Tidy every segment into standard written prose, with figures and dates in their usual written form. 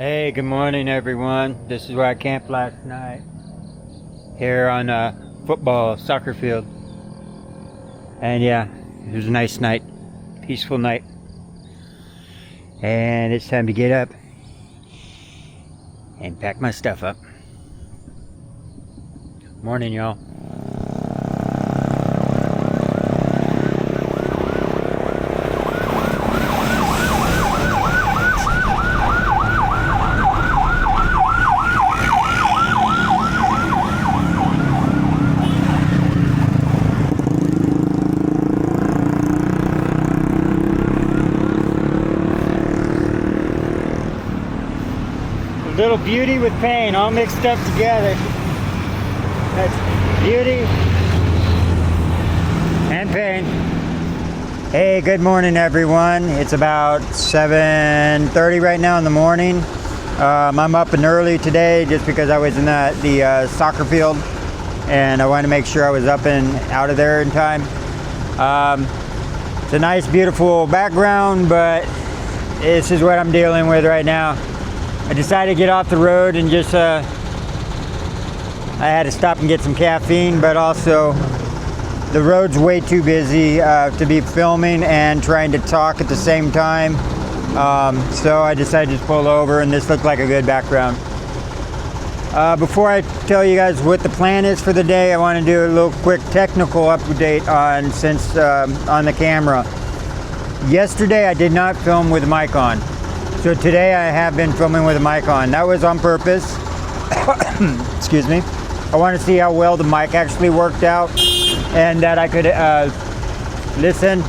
Hey, good morning everyone. This is where I camped last night. Here on a soccer field. And yeah, it was a nice night. Peaceful night. And it's time to get up and pack my stuff up. Morning, y'all. Little beauty with pain all mixed up together. That's beauty and pain. Hey, good morning everyone. It's about 7:30 right now in the morning. I'm up and early today just because I was in the soccer field and I wanted to make sure I was up and out of there in time. It's a nice beautiful background, but this is what I'm dealing with right now. I decided to get off the road and just I had to stop and get some caffeine, but also the road's way too busy to be filming and trying to talk at the same time. So I decided to just pull over, and this looked like a good background. Before I tell you guys what the plan is for the day, I want to do a little quick technical update on the camera. Yesterday I did not film with the mic on. So today I have been filming with a mic on. That was on purpose. Excuse me. I want to see how well the mic actually worked out and that I could listen.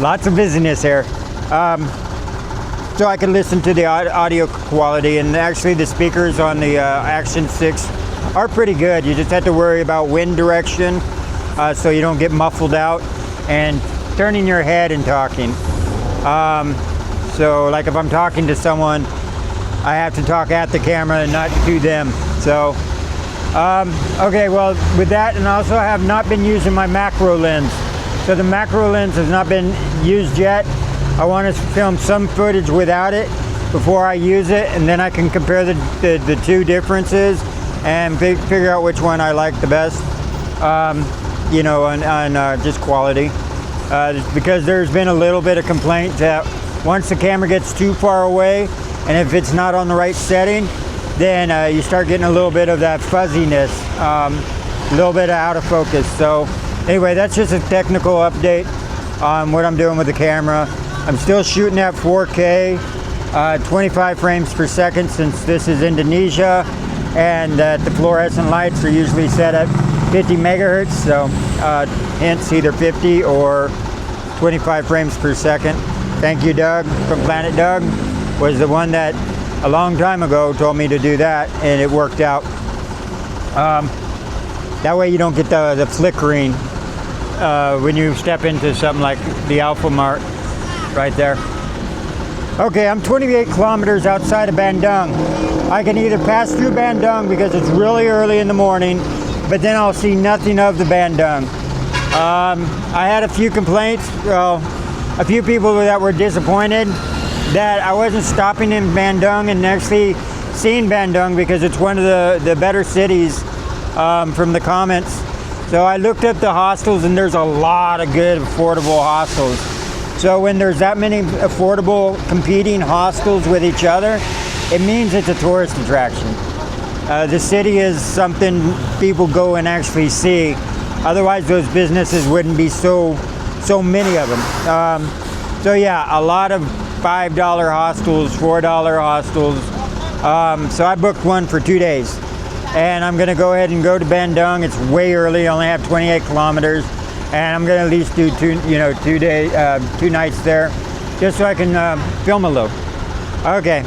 Lots of busyness here. So I could listen to the audio quality, and actually the speakers on the Action 6 are pretty good. You just have to worry about wind direction so you don't get muffled out and turning your head and talking. So like if I'm talking to someone, I have to talk at the camera and not to them. So okay, well with that, and also I have not been using my macro lens. So the macro lens has not been used yet. I want to film some footage without it before I use it, and then I can compare the two differences and figure out which one I like the best, you know, on just quality. Because there's been a little bit of complaint that once the camera gets too far away, and if it's not on the right setting, then you start getting a little bit of that fuzziness, a little bit out of focus. So anyway, that's just a technical update on what I'm doing with the camera. I'm still shooting at 4K, 25 frames per second, since this is Indonesia, and the fluorescent lights are usually set at 50 megahertz, so hence either 50 or 25 frames per second. Thank you, Doug from Planet Doug, was the one that a long time ago told me to do that, and it worked out. That way you don't get the flickering when you step into something like the Alpha Mart right there. Okay, I'm 28 kilometers outside of Bandung. I can either pass through Bandung because it's really early in the morning, but then I'll see nothing of the Bandung. I had a few complaints, well, a few people that were disappointed that I wasn't stopping in Bandung and actually seeing Bandung, because it's one of the better cities from the comments. So I looked up the hostels, and there's a lot of good affordable hostels. So when there's that many affordable competing hostels with each other, it means it's a tourist attraction. The city is something people go and actually see. Otherwise, those businesses wouldn't be so many of them. So yeah, a lot of $5 hostels, $4 hostels. So I booked one for 2 days, and I'm going to go ahead and go to Bandung. It's way early. I only have 28 kilometers, and I'm going to at least do 2 nights there, just so I can film a little. Okay.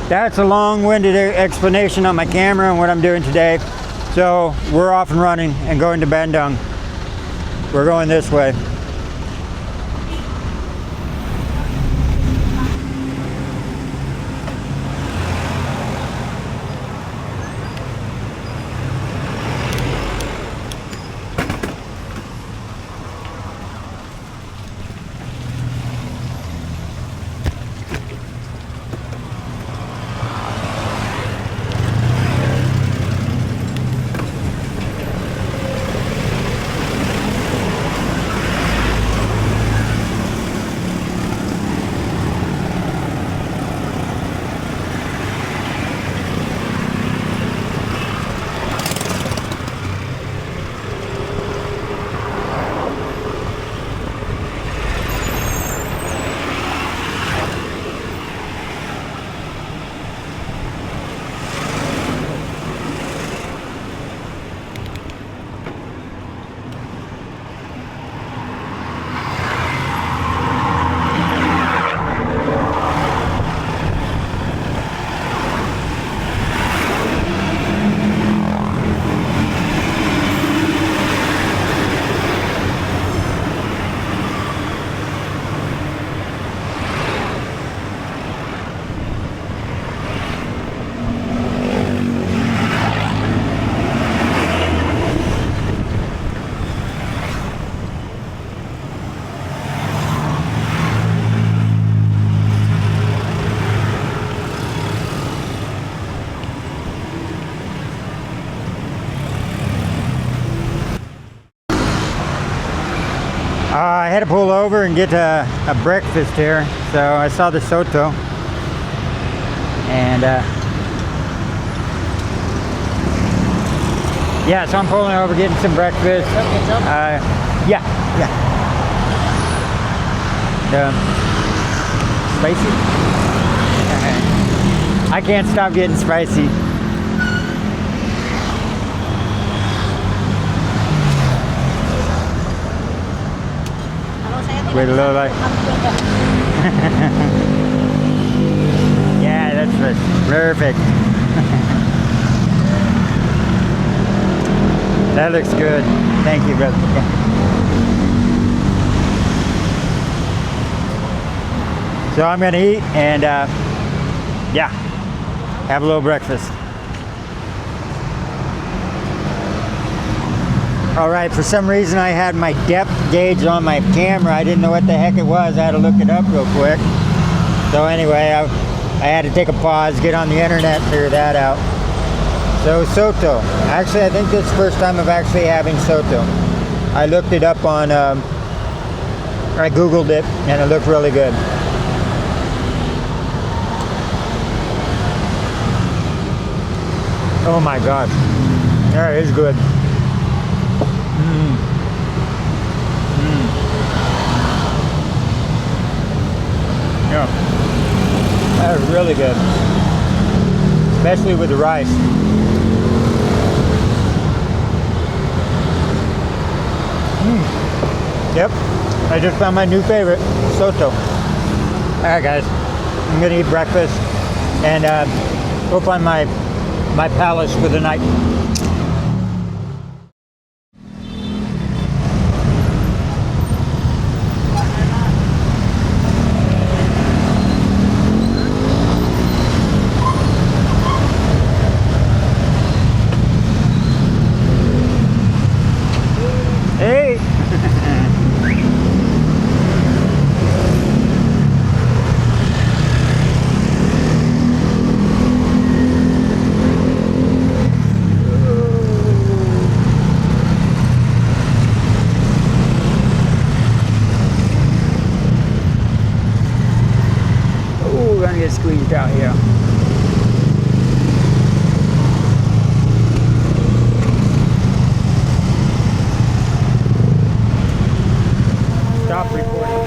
That's a long-winded explanation on my camera and what I'm doing today. So we're off and running and going to Bandung. We're going this way. had to pull over and get a breakfast here. So I saw the Soto. And yeah, so I'm pulling over, getting some breakfast. Yeah. Spicy? I can't stop getting spicy. Wait a little like. Yeah, that's perfect. That looks good. Thank you, brother. Yeah. So I'm gonna eat and yeah, have a little breakfast. All right, for some reason I had my depth gauge on my camera. I didn't know what the heck it was. I had to look it up real quick. So anyway, I had to take a pause, get on the internet, figure that out. So Soto. Actually, I think this is the first time of actually having Soto. I looked it up on, I Googled it, and it looked really good. Oh my God. Yeah, it is good. Yeah. That is really good. Especially with the rice. Yep. I just found my new favorite, Soto. Alright guys. I'm gonna eat breakfast and go find my palace for the night. Hey! Oh, gonna get squeezed out here. Stop recording.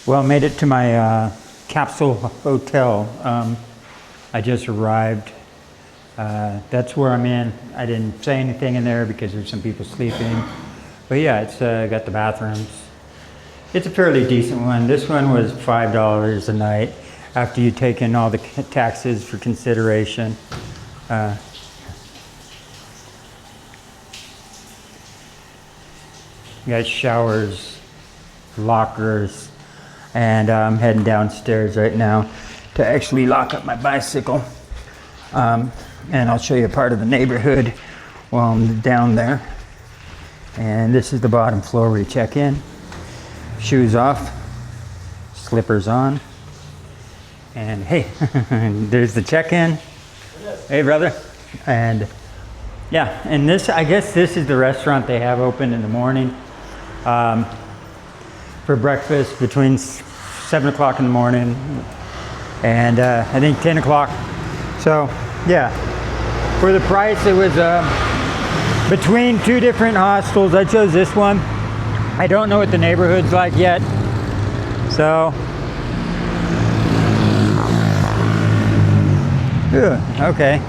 Well, made it to my capsule hotel. I just arrived. That's where I'm in. I didn't say anything in there because there's some people sleeping. But yeah, it's got the bathrooms. It's a fairly decent one. This one was $5 a night after you take in all the taxes for consideration. You got showers, lockers. And I'm heading downstairs right now to actually lock up my bicycle. And I'll show you part of the neighborhood while I'm down there. And this is the bottom floor where you check in. Shoes off, slippers on. And hey, there's the check-in. Hey brother. And yeah, and this, I guess this is the restaurant they have open in the morning. For breakfast between 7 o'clock in the morning and I think 10 o'clock. So yeah, for the price it was between two different hostels. I chose this one. I don't know what the neighborhood's like yet, so okay.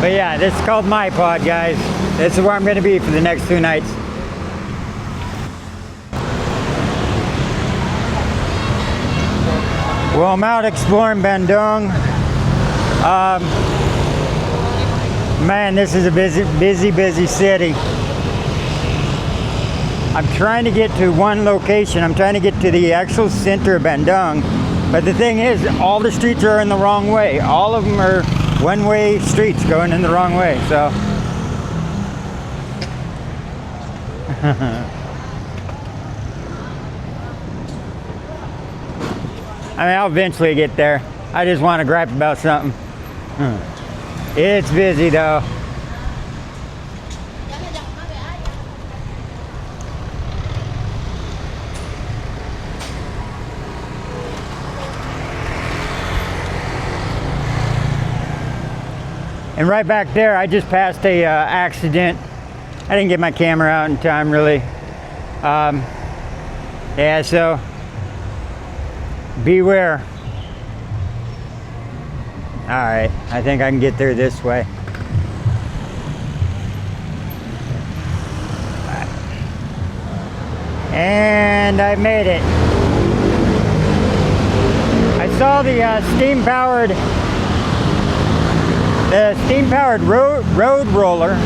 But yeah, this is called my pod, guys. This is where I'm going to be for the next 2 nights. Well, I'm out exploring Bandung. Man, this is a busy city. I'm trying to get to one location. I'm trying to get to the actual center of Bandung. But the thing is, all the streets are in the wrong way. All of them are one-way streets going in the wrong way, so. I mean, I'll eventually get there. I just want to gripe about something. It's busy though. And right back there, I just passed a accident. I didn't get my camera out in time, really. Yeah, so beware. All right, I think I can get there this way. And I made it. I saw the steam-powered road roller.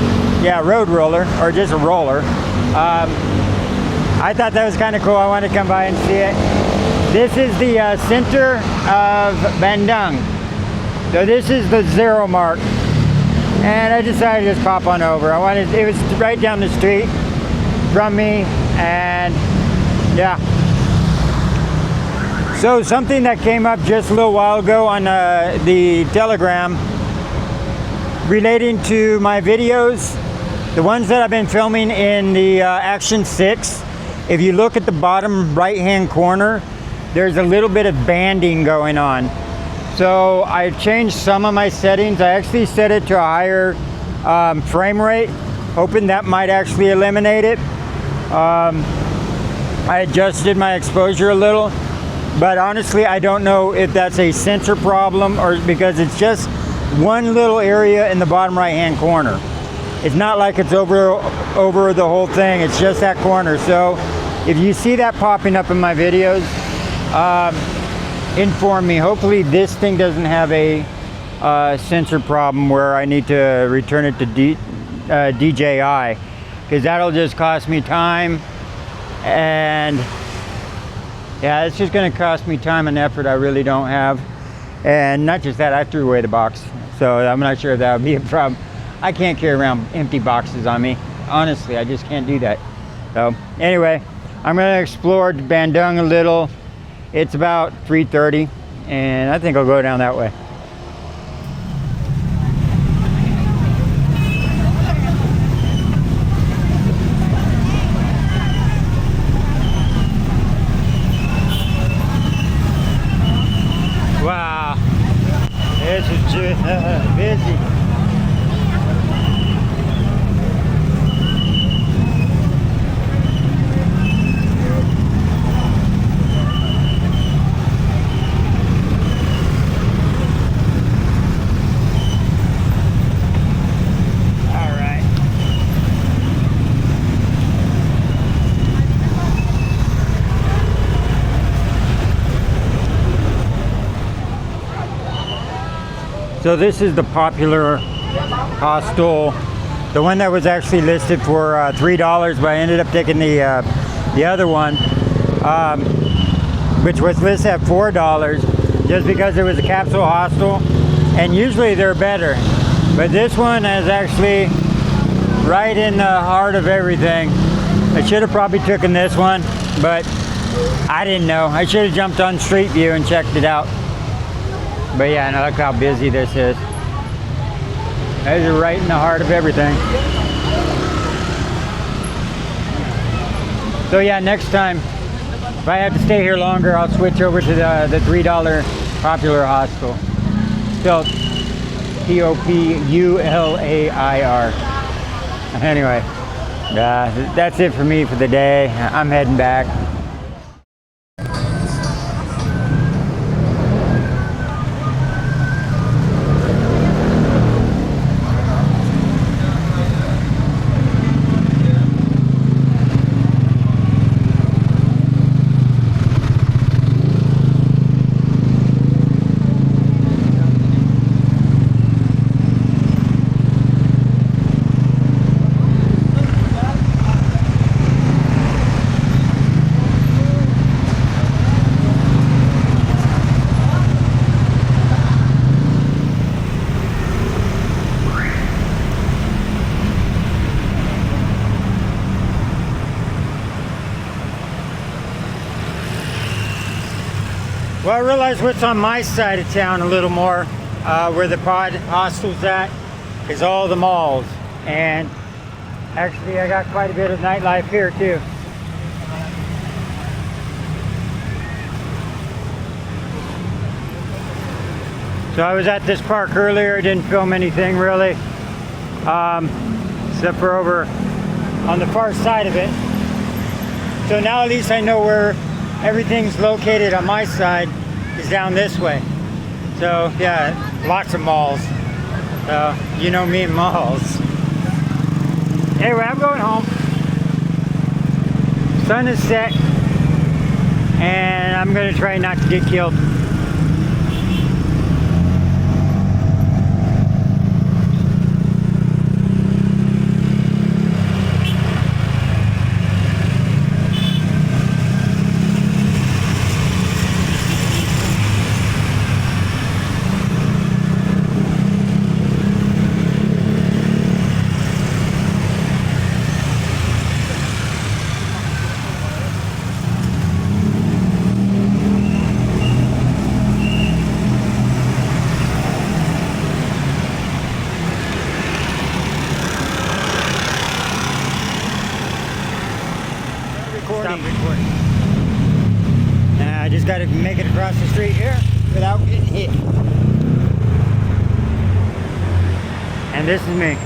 Yeah, road roller, or just a roller. I thought that was kind of cool. I wanted to come by and see it. This is the center of Bandung. So this is the 0 mark. And I decided to just pop on over. It was right down the street from me, and yeah. So something that came up just a little while ago on the Telegram relating to my videos, the ones that I've been filming in the Action 6, if you look at the bottom right hand corner, there's a little bit of banding going on. So I changed some of my settings. I actually set it to a higher frame rate, hoping that might actually eliminate it. I adjusted my exposure a little, but honestly I don't know if that's a sensor problem or because it's just one little area in the bottom right hand corner. It's not like it's over the whole thing, it's just that corner. So if you see that popping up in my videos, inform me. Hopefully this thing doesn't have a sensor problem where I need to return it to DJI, because that'll just cost me time, and yeah, it's just going to cost me time and effort I really don't have. And not just that, I threw away the box, so I'm not sure if that would be a problem. I can't carry around empty boxes on me. Honestly, I just can't do that. So anyway, I'm going to explore Bandung a little. It's about 3:30, and I think I'll go down that way. Wow, this is just busy. So this is the popular hostel, the one that was actually listed for $3, but I ended up taking the other one, which was listed at $4, just because it was a capsule hostel, and usually they're better. But this one is actually right in the heart of everything. I should have probably taken this one, but I didn't know. I should have jumped on Street View and checked it out. But yeah, now look how busy this is. These are right in the heart of everything. So yeah, next time, if I have to stay here longer, I'll switch over to the $3 popular hostel. Spelled Populair. Anyway, That's it for me for the day. I'm heading back. Well, I realize what's on my side of town a little more, where the pod hostel's at, is all the malls. And actually I got quite a bit of nightlife here too. So I was at this park earlier, didn't film anything really, except for over on the far side of it. So now at least I know where everything's located on my side is down this way. So yeah, lots of malls. So you know me and malls. Anyway, I'm going home. Sun is set and I'm gonna try not to get killed. Stop recording. I just got to make it across the street here without getting hit. And this is me.